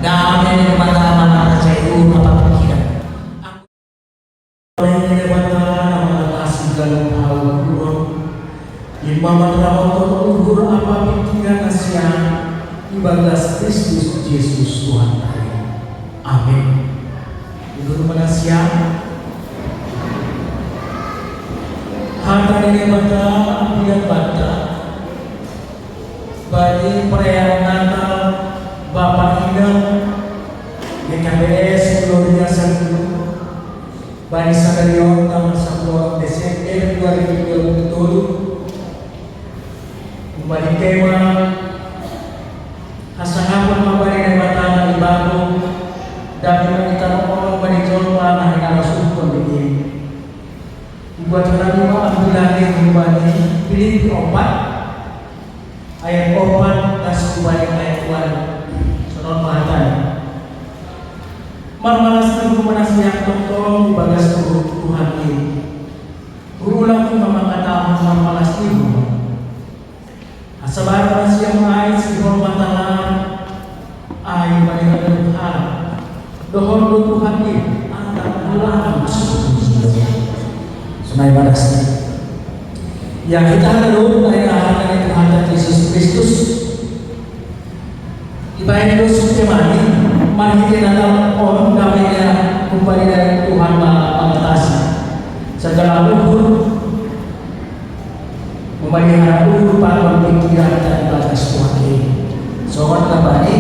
Dami ng mata sa iyo napapakilan. Ang mga mata na mga kasigalang tao imamatrawan ko ugur apa pikiran na siya ibagas Kristus Jesus Tuhan tayo. Amin. Ugur mana siya hata ini mata biar bata bagi perayaan Natal Bapak Hidang GKBS Gloria Santo Bani Sagarion tanggal 10 Desember 2027 kembali tema hasangapan mabari ng bata na ibago dahil manitanong ko bani Jolma na hinalasong pagiging buat nabi ang bilangin ng bani Filipi 4 ayat 4 tas kubalik ayat 1 sunod mahatan marmalas ng kumanas niya tolong ibagas Tuhan ini berulang kung mamakatama marmalas niyo sabar siang ay siguro matalan ay manilang Tuhan dohon Tuhan ini ang dalam sunay balas yang kita lalu ay nahanap ng Tuhan Yesus Kristus ibahin ko sutimani mahitin na lang on dami na kumpari na Tuhan pangatasi sa galapun memelihara para pikiran dan batas Tuhan ini. Soal kembali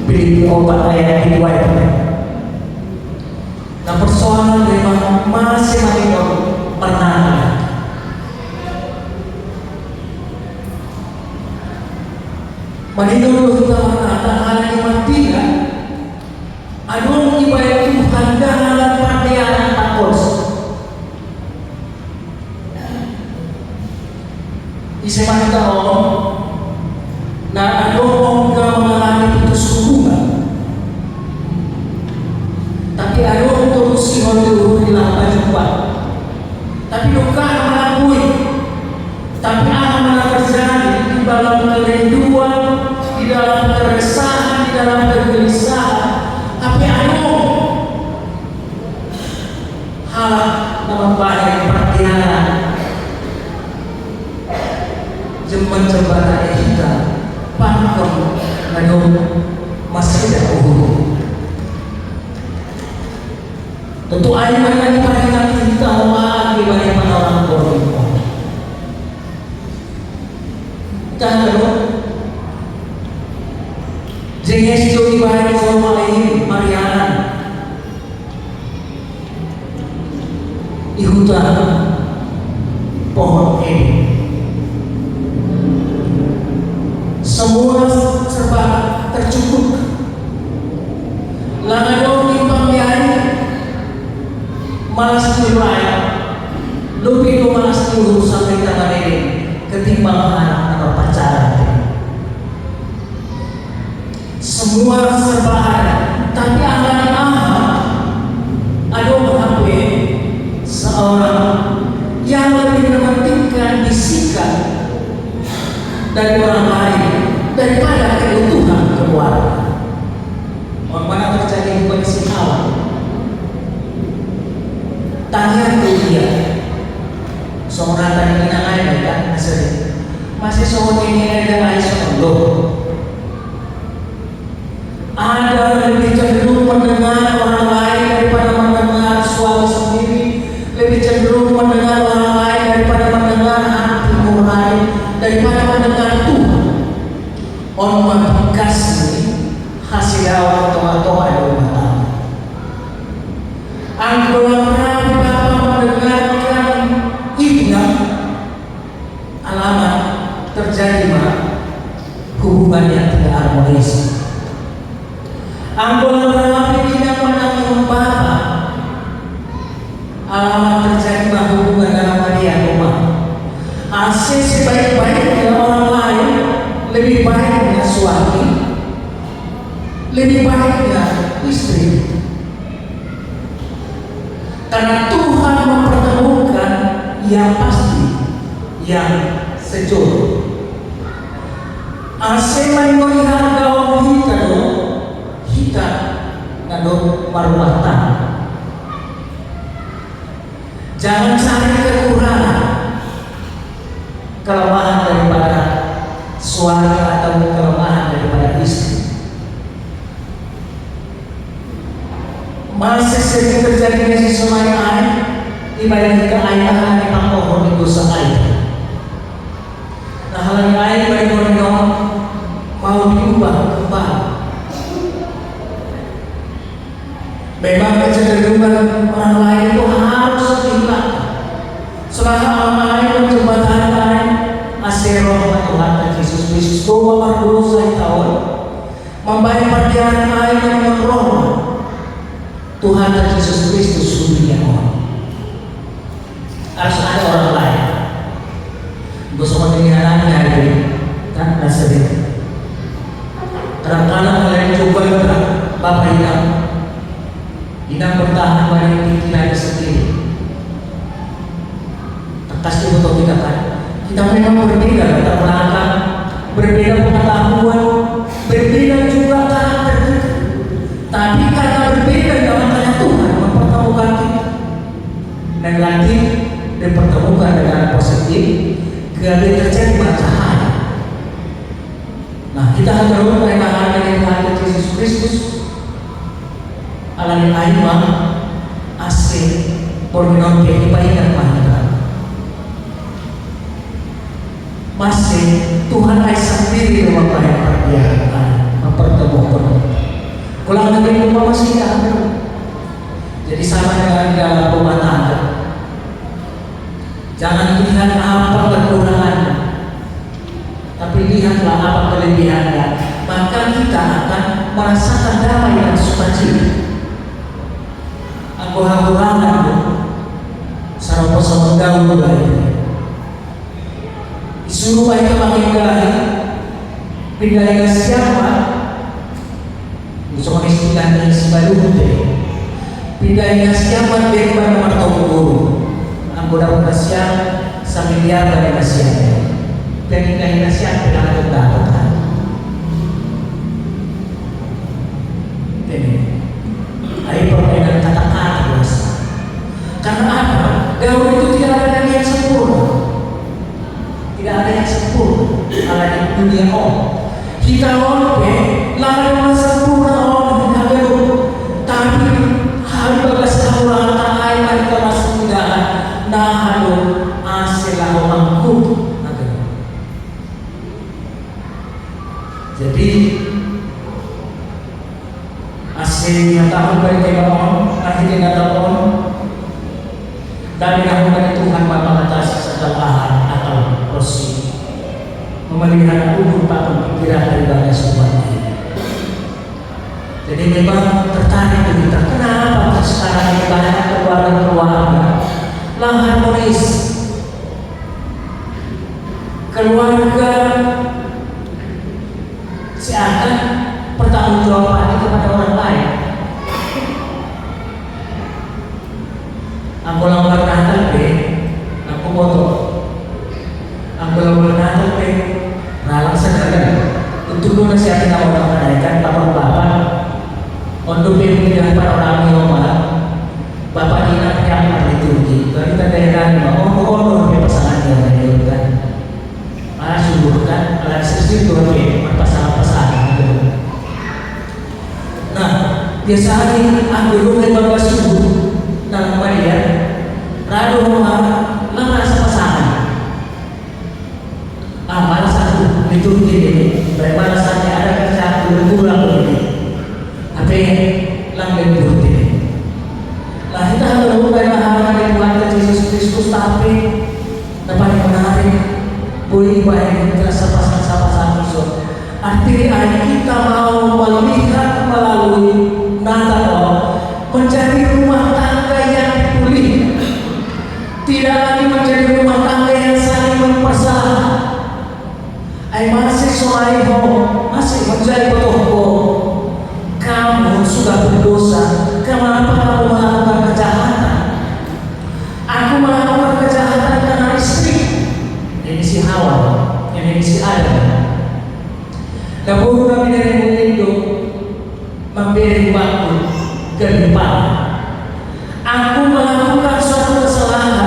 Filipi 4 ayat 2 itu. Nah persoalan memang masih pernah menurut kita hal yang matinya anu ibadah Tuhan dalam pakaian takos iseman tahu na anu ka mengalami putus hubungan tapi anu terus sinol di lapan jumpa tapi luka mengakui tapi anak terjadi di dalam kerinduan di dalam keresahan di dalam kegelisahan tapi anu hal nama baik pertianan jembat-jembat kita pangkom ngadu masih ada uhur tentu air mana di panggilan kita lagi banyak orang bodoh dan lalu jenges jodi banyak orang ini Mariana di hutan pohon ini semua serba tercukup langadong timpang biaya malas diraya lebih do malas dulu sampai tangan ini ketimbang anak atau pacaran semua serba ada tapi aduh HP seorang yang lebih mementingkan bisikan dari orang lain daripada keutuhan keluarga. Mana terjadi kondisi awal tanya dia seorang tadi nangai kan masih seorang ini ada Aisyah ada lebih cenderung mendengar orang lain daripada mendengar suami sendiri lebih cenderung mendengar orang lain daripada mendengar hati nurani daripada mendengar Tuhan orang kasih hasil awal toa-toa di rumah tangga anggolan rapi bapak mendengarkan ibna alamat terjadi hubungan yang tidak harmonis anggolan rapi tidak menanggung bapak alamat terjadi hubungan dalam hadiah rumah hasil sebaik-baiknya orang lain lebih baiknya suami lebih baiknya istri karena Tuhan mempertemukan yang pasti yang sejodoh. Asema ngoni hanga wa hitano Jangan cari kekurangan, kelemahan daripada suami atau kelemahan daripada istri. Masih sering terjadinya sesuatu yang ibadah kita ayah di pangkohon itu seair. Nah hal yang lain bagi orang mau diubah kembali. Memang kecenderungan orang lain itu harus dihilangkan. Selama orang lain menjembatani aseroh Tuhan Yesus Kristus bahwa berdosa tahun membayar perkiraan lain yang menroh Tuhan Yesus Kristus dunia orang. Harus ada orang lain. Bersama dengan hari ini kan nasib. Kadang-kadang kalian coba berat Bapak Inang bertahan pada pikiran sendiri. Kasih betul kita kan. Kita memang berbeda latar belakang, berbeda pengetahuan, berbeda juga karakter kita. Tapi karena berbeda dalam tanya Tuhan mempertemukan kita. Negatif dipertemukan dengan positif, kemudian terjadi cahaya. Nah kita harus mengenal dengan Yesus Kristus. Alam aimah asli porminon kebaikan Tuhan. Masih Tuhan sendiri membayar perbiayaan mempertemukan. Kalau negeri rumah masih ada. Jadi sama dengan dalam rumah tangga. Jangan lihat apa kekurangannya, tapi lihatlah apa kelebihannya. Maka kita akan merasakan damai dan sukacita. Aku hakurangan sarapa sama gaul lagi. Disuruh baik makin lagi pindah siapa? Bisa mengistilahkan si balute. Pindah siapa dari mana martau guru. Anggota siap samiliar dari siapa. Pindah siapa dengan dapat. Ini. Ayo permainan kata-kata biasa. Karena apa? Gaul itu tidak ada yang sempurna. Tidak ada yang sempurna. Kalau di dunia kita lompe, lalu sempurna tidak ada. Tapi hal bagas kekurangan tangan mereka masih mudah. Nah halo asilah omangku. Jadi hasilnya tahun berikutnya akhirnya tahun dan dahulukan Tuhan Bapa atas segala atau rosi memelihara umur tahun pikiran dari banyak semuanya. Jadi memang tertarik kita kenapa sekarang ini banyak keluarga lah harmonis, keluarga seakan pertanggungjawabannya kepada orang lain. Aku lambat Natal aku foto. Aku lambat Natal ralang sekarang. Untuk lu nasihatin orang menaikkan bapak-bapak. Untuk pindah para orang yang malam. Bapak ingat yang ada di Turki. Kalau kita daerah oh pasangan yang ada kan. Sungguh kan alat sisi itu pasangan-pasangan gitu. Nah, biasanya aku dulu memang sungguh dalam dia lalu lah rasa pasangan. Malas aku itu gini, balasannya ada kerja pulang begini. Apa langgeng bukti. Lah kita harus mulai hal yang buat Yesus Kristus tapi dapat menarik. Boleh baik terasa pasangan itu. Artinya kita mau melihat melalui Natal menjadi rumah tangga yang pulih, tidak lagi menjadi rumah tangga yang saling mempersalah. Masih soalnya masih menjadi betul. Kamu sudah berdosa. Kenapa kamu melakukan kejahatan? Aku melakukan kejahatan karena istri. Ini si Hawa, ini si Adam. Dahulu kami dari Indo memberi waktu ke depan. Aku melakukan suatu kesalahan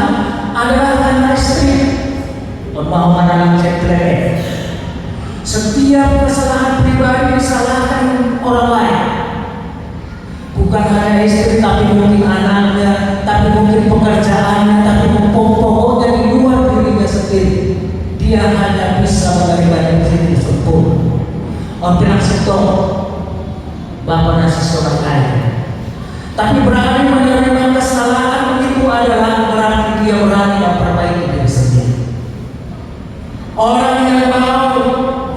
triple F. Setiap kesalahan pribadi disalahkan orang lain. Bukan hanya istri, tapi mungkin anaknya, tapi mungkin pekerjaannya, tapi pokoknya di luar dirinya sendiri. Dia hanya bisa menerima diri sempurna. Orang bilang setor, bapak nasi seorang kaya. Tapi berani menerima kesalahan itu adalah berarti dia berani memperbaiki diri sendiri. Orang yang mau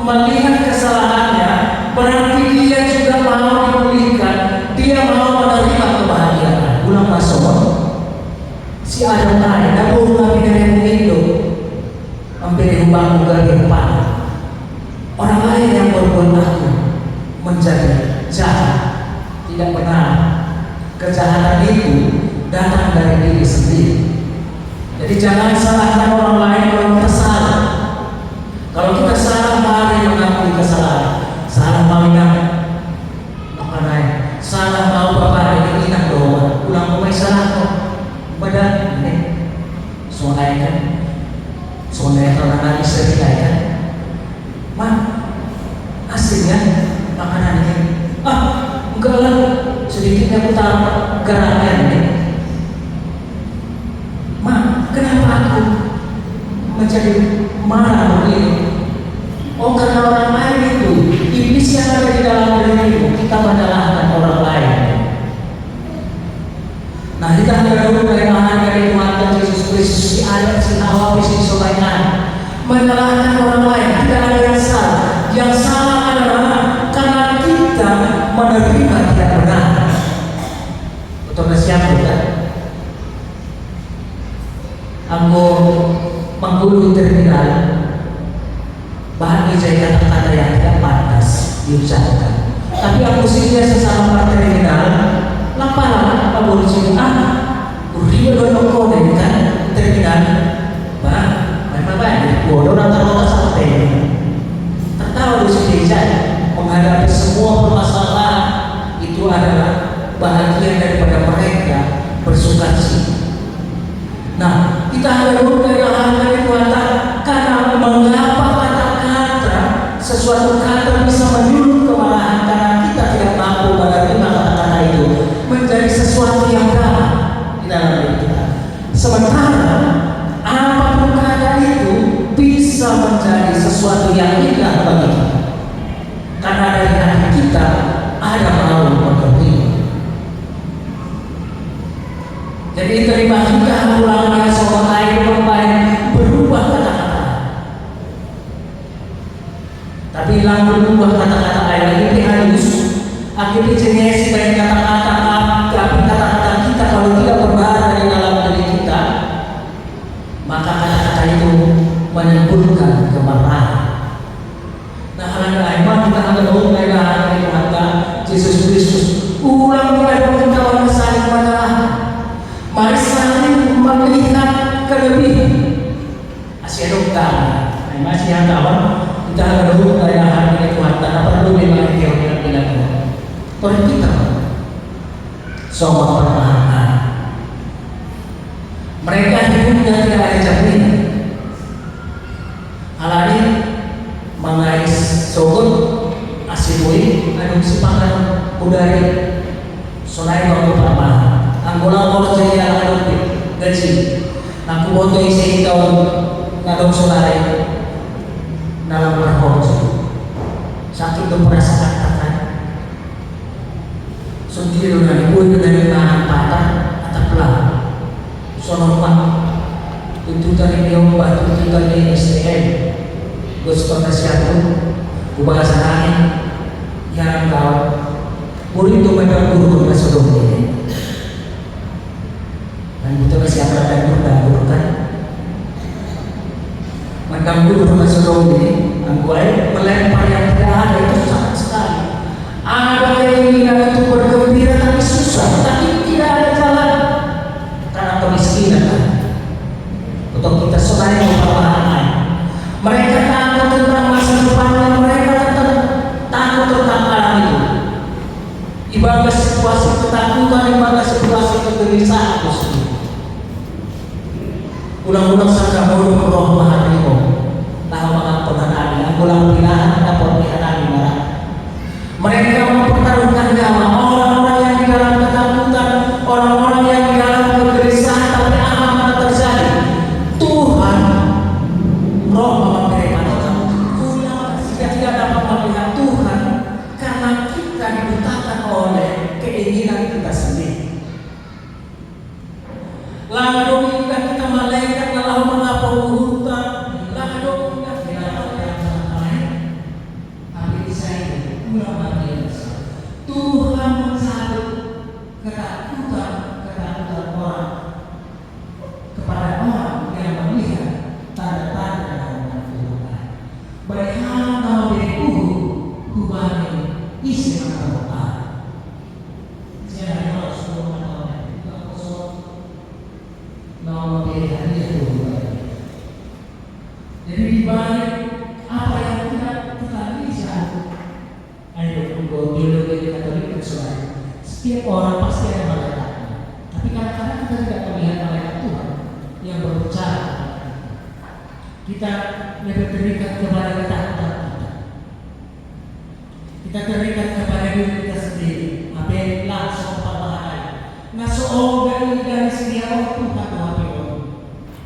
melihat kesalahannya berarti dia juga mau dipulihkan. Dia mau menerima kebahagiaan. Ulang masuk. Si Adam kaya, nabuh kami dari Indo, hampir hubang dari depan. Orang lain yang berbuat aku menjadi jahat, tidak benar. Kejahatan itu datang dari diri sendiri. Jadi jangan salahkan orang lain kalau kita salah. Kalau kita salah, mari mengakui kesalahan. Salah mau ingat, apa naik? Salah mau bapak ini ingat doa. Ulang umai salah kok. Badan ini, sonai kan? Sonai kalau nanti cerita kan? Man, aslinya makanan ini. Enggak lah, sedikit aku taruh geraknya ini. Ma, kenapa aku menjadi marah begini? Oh, karena orang lain itu, iblis yang ada di dalam dirimu, kita menyalahkan orang lain. Nah, kita mendahului dari Tuhan Yesus Kristus, si Adam, si Hawa, si Sobayan, menyalahkan orang lain. Tidak ada yang salah. Yang salah adalah karena kita menerima tidak benar. Betul siapa kan? Aku menggulu terminal, bahan ijai kata-kata yang tidak pantas diucapkan. Tapi aku sihnya sesama terminal, laparan aku bersini uriya doang kode kan terminal, bah, memang banyak bodoh dan terlalu sampai. Tertawa di sini saja menghadapi semua permasalahan itu adalah bahagian daripada mereka bersukacita. Nah, kita harus berdoa dari Tuhan karena mengapa kata-kata sesuatu kata bisa menyulut kemarahan karena kita tidak mampu menerima kata-kata itu menjadi sesuatu yang damai di dalam diri kita. Sementara apapun kata itu bisa menjadi sesuatu yang indah bagi kita karena dari hati kita ada mau mengerti. Jadi terima kita ulangnya soal air membaik berubah kata-kata. Tapi hilang berubah kata-kata air ini halus. Akhirnya jenis baik kata-kata tapi kata-kata kita kalau tidak berbahan dari dalam diri kita, maka kata-kata itu menimbulkan kemarahan. Nah, hal lain kita akan mengenai kata Yesus Kristus ulang mulai pengetahuan saling menyalahkan. Mari saling melihat kelebihan. Asyik dokter, masih yang kawan kita akan dulu dari hari ini Tuhan tak perlu memang yang bilang Tuhan kita semua perlahan. Mereka hidupnya tidak ada jaminan. Hal ini mengais sogut asimui anu sipangan udari sonai waktu apa anggola kalau saya akan gaji aku boto isi tahun ngadong sonai dalam berhormat sakit itu merasakan kata sendiri dengan ibu dari tangan patah atau pelan sonopan itu dari batu itu dari STM Gus Pengasiatu bahasa angin yang kau murid itu memang guru masuk ini dan itu masih akan ada guru kan mandang guru masuk ini angguai melempar yang tidak ada itu sangat sekali ada keinginan untuk bergembira tapi susah tapi tidak ada jalan karena kemiskinan untuk kita saudara memperlahan mereka takut tentang masa depannya mereka takut tentang alam itu ibadah situasi ketakutan ibadah situasi kegelisahan ulang-ulang sangka bodoh roh mahal tahu pun hanami, ang kulang pilihan na pun hanami marah. Mereka mempertaruhkan nyawa, orang-orang yang di dalam ketakutan, orang-orang yang di dalam kegelisahan, tapi apa yang terjadi? Tuhan roh mereka jika tidak dapat melihat Tuhan karena kita dibutakan oleh keinginan kita sendiri. Lalu kita malaikat lalu mengapa hutan, lalu kita tapi saya Tuhan mensabut ketakutan orang kepada orang yang melihat tanda-tanda dan Tuhan. Berhal mau dikuhu hubani isi Al-Quran. Saya harus mengatakan mau dilihat itu. Jadi dibalik apa yang kita lihat, ayo biologi Katolik sesuai. Setiap orang pasti ada malaikat. Tapi kadang-kadang kita tidak melihat malaikat Tuhan yang berbicara. Kita lebih terikat kepada ketakutan kita. Kita terikat kepada diri kita sendiri. Apa yang langsung berbahaya. Ngasoong dari sini Allah Tuhan Tuhan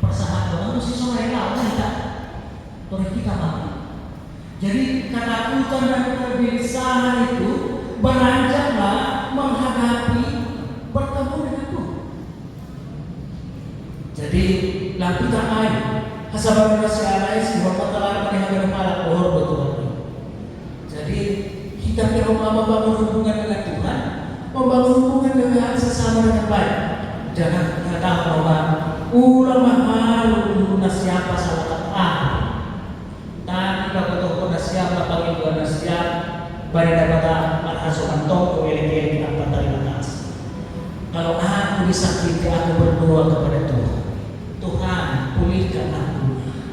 persahabatan itu sesuai lah kita. Oleh kita mati. Jadi ketakutan dan kegelisahan itu beranjaklah menghadapi bertemu dengan Tuhan. Jadi lapitan air hasaban nasihat si bapak telah mendengar kepala pohon betul. Jadi kita perlu membangun hubungan dengan Tuhan, membangun hubungan dengan sesama dengan baik. Jangan kata bahwa ulama malu nasihat salah tapi kalau nasihat bagi dua nasihat bari dapat marhasukan tong kuwili kita terima kasih. Kalau aku disakiti aku berdoa kepada Tuhan. Tuhan pulihkan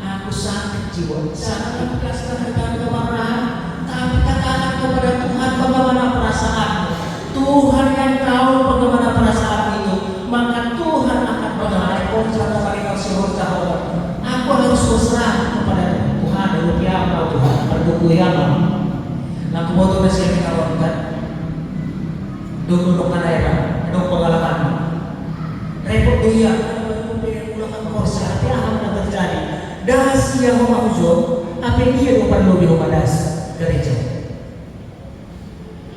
aku sakit jiwa. Jangan kasihkan dengan kemarahan, tapi katakan kepada Tuhan bagaimana perasaanmu. Tuhan yang tahu bagaimana perasaan itu, maka Tuhan akan mengatur cara mereka suruh tahu. Aku harus berserah kepada Tuhan dari apa Tuhan berdoa yang nah kemudian saya dikawankan dulu daerah dong pengalaman repot dia menggunakan korsa tapi apa yang terjadi das yang memahujud apa dia lupa lebih das gereja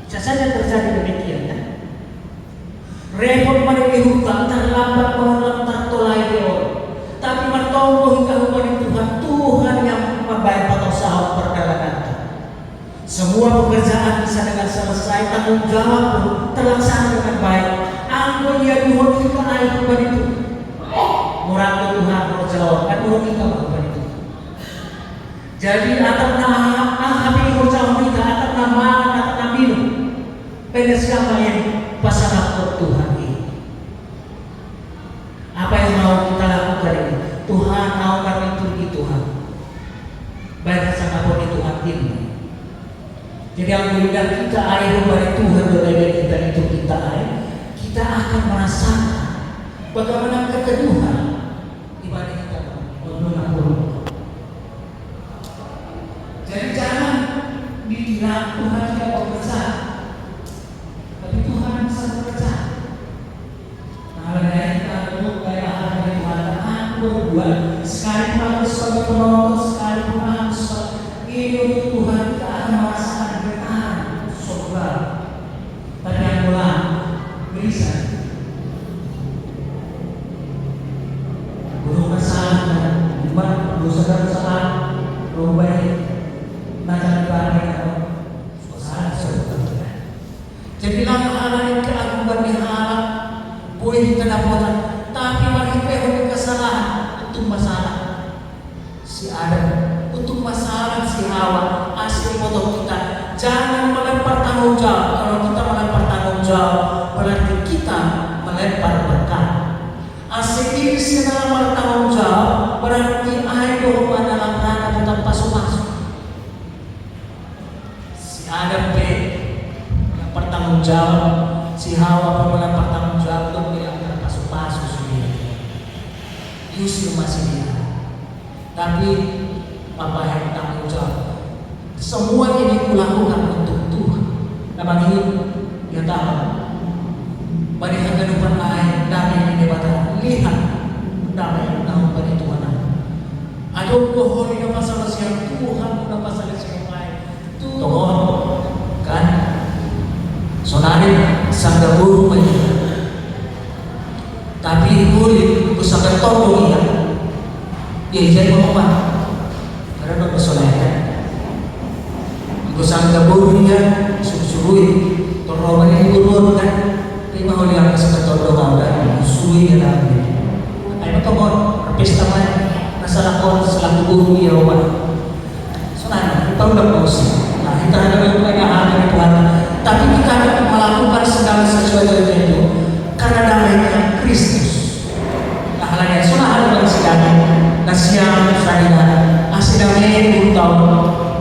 saja terjadi demikian kan repot pada hutang terlambat mengelola tolai dia tapi bertolong hingga kepada Tuhan yang membayar usaha perdagangan. Semua pekerjaan bisa dengan selesai, tanggung jawab terlaksana dengan baik. Anggo dia nuhun kita air kepada itu. Murah Tuhan berjawab, kan nuhun kita kepada itu. Jadi atas nama kami berjawab kita atas nama minum. Pada siapa yang pasangan Tuhan ini? Apa yang mau kita lakukan ini? Tuhan mau kami pergi Tuhan. Baik sama pun Tuhan ini. Jadi yang mudah kita air kepada Tuhan dari kita itu kita air, kita akan merasakan bagaimana keteduhan ibadah kita mengenal. Jadi jangan dibilang Tuhan tidak bekerja, tapi Tuhan bisa bekerja. Kalau dari kita dulu kayak hari Tuhan, aku berbuat sekalipun aku sebagai penonton, sekalipun aku sebagai ini untuk Tuhan kita akan merasakan surga. Tapi yang pulang bisa belum kesalahan, belum sadar belum baik, macam ibadah kesalahan surga. Jadi hal-hal yang keagungan di halal boleh kita dapatkan, tapi mari kita kesalahan untuk masalah si Adam, untuk masalah si Hawa, asli foto kita. Jangan melempar tanggung jawab. Kalau kita melempar tanggung jawab, berarti kita melempar berkat. Asik ini sekarang bertanggung jawab, berarti ayo dalam rangka tetap pasuk-pasuk. Si Adam yang bertanggung jawab, si Hawa pun melempar tanggung jawab untuk yang pasuk-pasuk sendiri. Yusuf masih dia. Tapi apa yang tanggung Semua ini kulakukan untuk Tuhan. Namanya ya tahu. Bagi kehidupan lain damai ini batal. Lihat damai namun pada Tuhan. Aduh pohon ini masalah siang Tuhan udah masalah siang lain. Tuhan kan. Sonari sangga burung aja. Tapi kulit usahkan tolong ya. Ya jadi ngomong karena udah sonari. Kusang gaburnya suruh torroman ini turun kan lima holi yang seketor doang dan suwi ya lagi ayo tokon pesta man masalah kon selaku guru ya obat soalnya kita udah pausi nah kita ada yang ada Tuhan tapi kita melakukan segala sesuatu itu karena damainya Kristus nah lainnya soalnya hal yang sedang nasiam sadina asidamnya pun tahu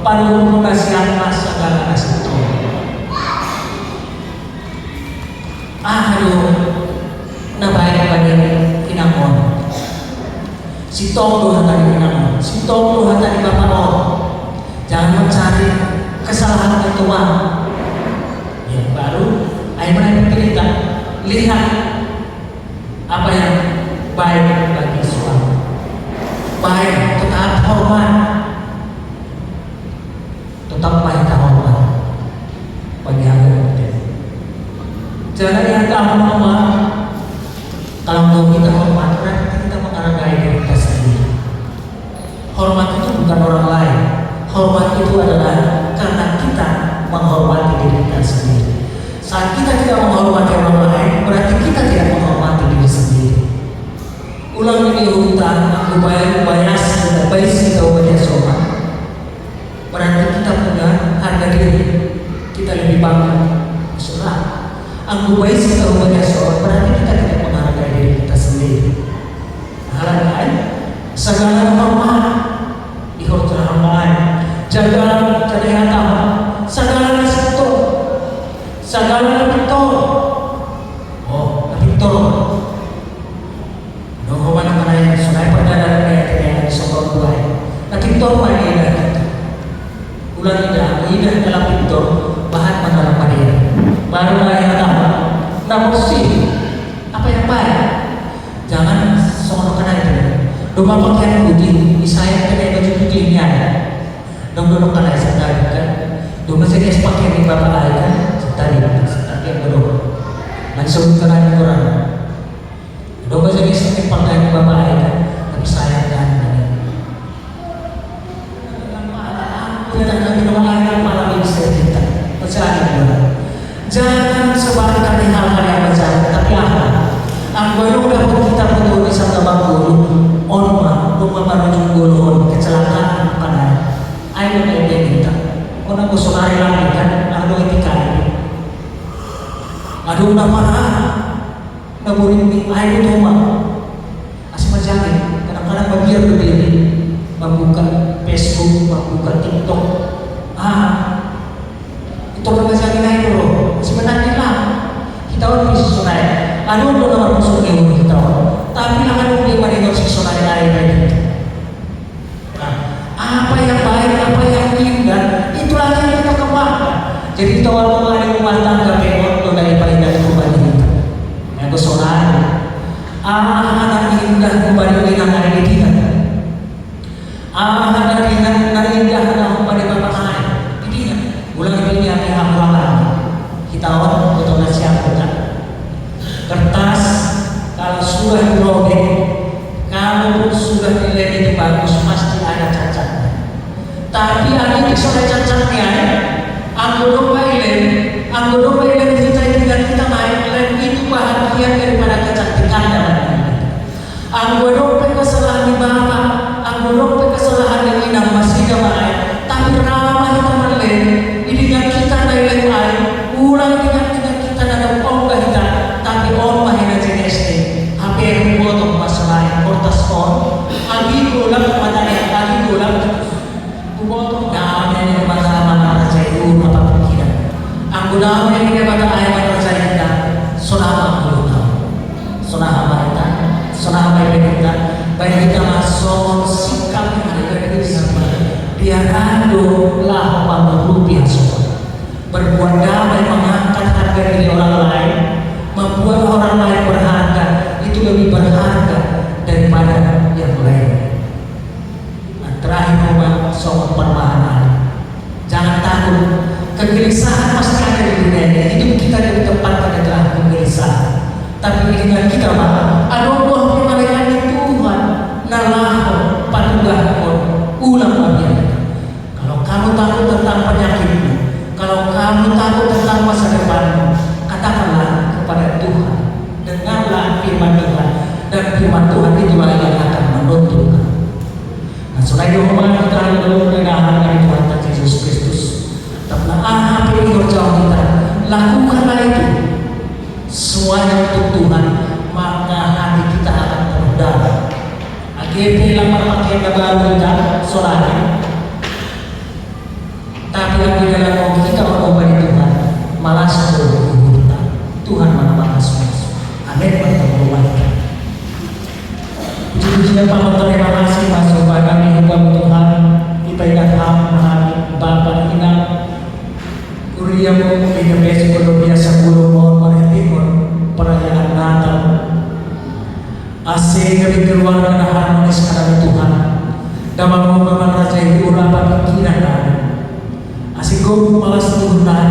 paling kasihan segala kasih itu. Aduh, nabaik pada kinamon. Si Tom Tuhan tadi kinamon, si Tom Tuhan tadi bapak oh. Jangan mencari kesalahan ketua. Yang baru, ayo mulai bercerita. Lihat apa yang baik bagi suami. Baik, tetap hormat. Tetap baik hormat bagi hamba jangan yang tak hormat. Kalau mau kita hormat berarti kita menghargai diri kita sendiri. Hormat itu bukan orang lain. Hormat itu adalah karena kita menghormati diri kita sendiri. Saat kita tidak menghormati orang lain berarti kita tidak menghormati diri sendiri. Ulang ini hutang aku bayar dan baik kita ubahnya sopan. Berarti kita punya harga diri, kita lebih bangga. Surah, aku baik kita ubahnya soal. Berarti kita tidak menghargai diri kita sendiri. Hal lain, segala hormat dihormati, jaga kesehatan, segala resiko, segala betul. Oh, betul. Dong mana yang sungai perdana yang soal baik. Tapi betul mana yang ulang tidak dalam pintu bahan mendalam pada barulah yang tahu namun sih apa yang baik jangan soal kena itu domba pakaian putih misalnya pakai baju putih ini ada dong kena sekali kan domba saya pakai di bapak lain kan tadi yang kedua langsung kena orang domba saya pakai di bapak lain kan tapi saya kan jangan sebarkan hal-hal yang berjalan tapi apa? Aku udah kita betul di satu bangku orma rumah baru jumlah kecelakaan pada air yang kita orang kusukari lagi kan aduh etika aduh udah parah udah boleh air itu rumah asal majalin kadang-kadang bagian berbeda membuka Facebook, membuka TikTok itu berbagai lain dulu sebenarnya lah kita orang bisa sunai ada untuk nomor musuh ini kita tapi akan lebih pada si sunai lain lagi apa yang baik, apa yang indah itulah yang kita kembangkan jadi kita walaupun ada rumah tangga itu dari paling dari rumah ini yang kesunai anak indah kembali dengan ada di kita anak indah anak pada bapak lain ini ulang ini yang hamba kita orang betul nasihatkan kertas kalau sudah dirobek kalau sudah dilihat itu bagus pasti ada cacatnya tapi ada yang sudah cacatnya anggur domba ilen kita dengan kita main ilen itu bahagia daripada kecantikan dalam anggur domba kesalahan di bapak anggur domba kesalahan di inang masih main tapi ramah kita melen dengan kita dari lain ulang dengan kita ada pompa kita tapi pompa yang jenis HP yang potong masalah kortas on lagi ulang matanya lagi ulang potong damai yang masalah saya itu apa pikiran aku damai yang pada ayat percaya kita sonama kita baik kita masuk sikap yang ada di Piarado lah pangrupiah sobat. Berbuat damai, mengangkat harga diri orang lain, membuat orang lain berharga, itu lebih berharga daripada yang lain. Nah, terakhir sobat permahanan, jangan takut. Kegelisahan pasti ada di dunia ini. Hidup kita di tempat ada telah kegelisahan. Tapi ingat kita ada buah malaikat di Tuhan, nalahu patugah ulang bagian. Kalau kamu takut tentang penyakitmu, kalau kamu takut tentang masa depanmu, katakanlah kepada Tuhan, dengarlah firman Tuhan, dan firman Tuhan itulah yang akan menuntunkan. Nah, selain dihormati kita dalam kebenaran dari Tuhan Yesus Kristus, tetaplah apa yang jauh kita, lakukanlah itu semuanya untuk Tuhan, maka hati kita akan terdamai. Akhirnya lamar pakai baru kita solatnya, tapi lagi dalam mau kita berubah Tuhan, malah sebelum kita Tuhan mana semua. Amin. Puji-pujian Pak, terima kasih masuk kami hukum Tuhan. Kita ingat hari Bapak ingat kuriamu ini besok luar biasa guru mohon timur perayaan Natal. Asing dari keluarga harmonis karena Tuhan. Dalam membangun raja itu rapat pikiran kami. Asing gue malas Tuhan.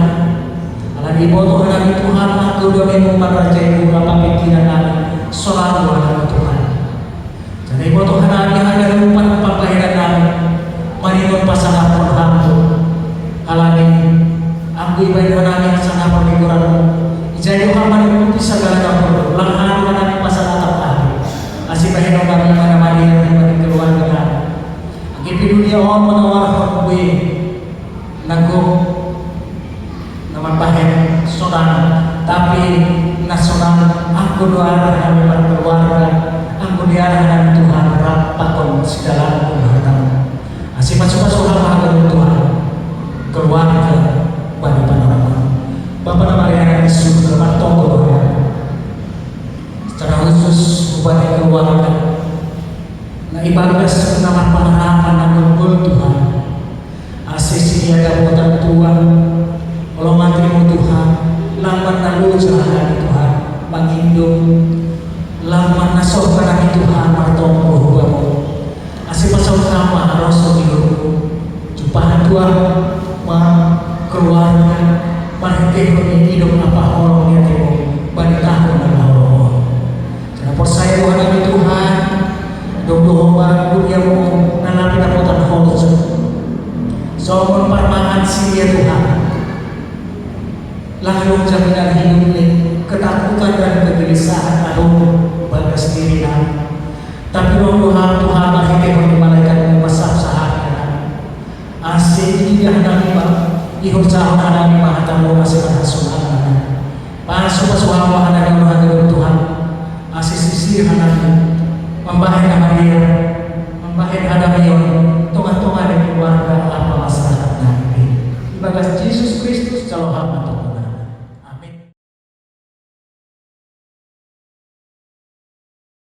Kalau dibotoh dari Tuhan, aku udah membangun raja itu rapat pikiran kami. Selalu ada Tuhan. Jadi botoh kami ada rumah pakaian kami. Mari pasang pun hamdu. Alami aku ibadah kami sana pemikiranmu. Jadi Muhammad itu segala kapur. Langhan kami pasang atap kami. Asih bahin kami mana-mana yang keluar dengan. Akhirnya dunia orang menawarkan kue nagong nama bahin sonang, tapi nasional aku doa kami berkeluarga, aku diarahkan Tuhan rapakon segala hartamu. Asih masuk-masuk hamba Tuhan keluarga bagi panorama. Bapak nama yang Yesus bermat tonggo secara khusus kepada keluarga. Nah ibadah nama pengharapan dan bergul Tuhan. Asisi ada buatan Tuhan, olongan terima Tuhan, laman lalu jalan Tuhan, mengindung, laman nasoh karena Tuhan martonggo hubamu. Asih pasal sama rasul hidupku, jumpahan Tuhan, keluarga, marhati hidup apa orang yang temu, bagi tahun dan Allah. Jangan percaya Tuhan Tuhan. Doa dunia mu nanapi daputan holos. So permangan siya Tuhan. Lalu jaminan hidup ini ketakutan dan kegelisahan aduh bagas diri kami. Tapi Tuhan Tuhan mahike malaikat masab sahaya. Asih tidak kami ihur jauh kami mahatamu